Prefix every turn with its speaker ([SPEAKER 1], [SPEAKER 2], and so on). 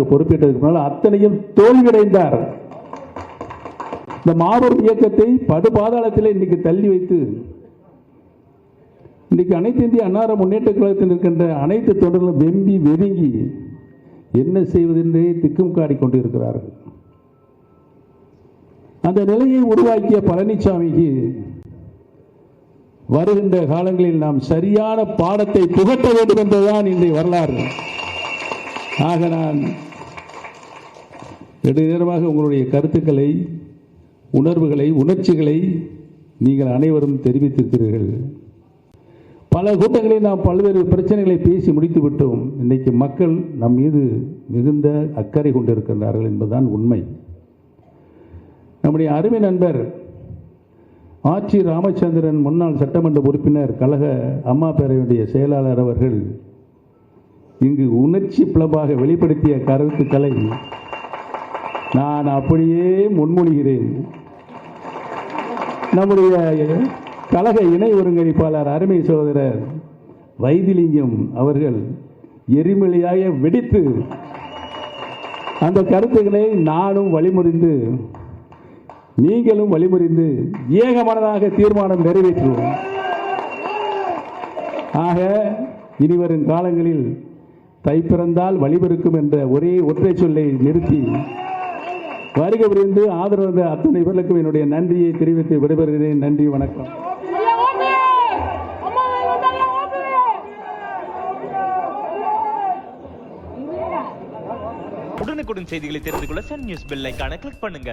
[SPEAKER 1] முதலமைச்சராக பொறுப்பேற்றதற்கு முன்னால் அத்தனையும் தோல்வியடைந்தார். இந்த மாபெரும் இயக்கத்தை படுபாதாளத்தில் இன்னைக்கு தள்ளி வைத்து இன்னைக்கு அனைத்து இந்திய அன்னார முன்னேற்ற கழகத்தில் இருக்கின்ற அனைத்து தொண்டர்களும் வெம்பி வெதுங்கி என்ன செய்வதென்றே திக்கும் காடிக்கொண்டிருக்கிறார்கள். அந்த நிலையை உருவாக்கிய பழனிசாமிக்கு வருகின்ற காலங்களில் நாம் சரியான பாடத்தை புகட்ட வேண்டும் என்பதுதான் இன்றைய வரலாறு. ஆக நான் நெடுநேரமாக உங்களுடைய கருத்துக்களை, உணர்வுகளை, உணர்ச்சிகளை நீங்கள் அனைவரும் தெரிவித்திருக்கிறீர்கள். பல கூட்டங்களில் நாம் பல்வேறு பிரச்சனைகளை பேசி முடித்து விட்டோம். இன்னைக்கு மக்கள் நம் மீது மிகுந்த அக்கறை கொண்டிருக்கின்றார்கள் என்பதுதான் உண்மை. நம்முடைய அருமை நண்பர் ஆட்சி ராமச்சந்திரன், முன்னாள் சட்டமன்ற உறுப்பினர், கழக அம்மா பேரவையுடைய செயலாளர் அவர்கள் இங்கு உணர்ச்சி பிளவாக வெளிப்படுத்திய கருத்துக்களை நான் அப்படியே முன்மொழிகிறேன். நம்முடைய கழக இணை ஒருங்கிணைப்பாளர் அருமை சகோதரர் வைத்திலிங்கம் அவர்கள் எரிமலையாக வெடித்து அந்த கருத்துக்களை நானும் வழிமுறிந்து நீங்களும் வழிமுறிந்து ஏகமனதாக தீர்மானம் நிறைவேற்றுவோம். ஆக இனிவரும் காலங்களில் தை பிறந்தால் வழிபிறக்கும் என்ற ஒரே ஒற்றை சொல்லை நிறுத்தி வருகை புரிந்து ஆதரவு அத்தனை பேர்களுக்கும் என்னுடைய நன்றியை தெரிவித்து விடைபெறுகிறேன். நன்றி, வணக்கம்.
[SPEAKER 2] உடனுக்குடன் செய்திகளை தெரிந்து கொள்ள சன் நியூஸ் பெல் ஐகானை கிளிக் பண்ணுங்க.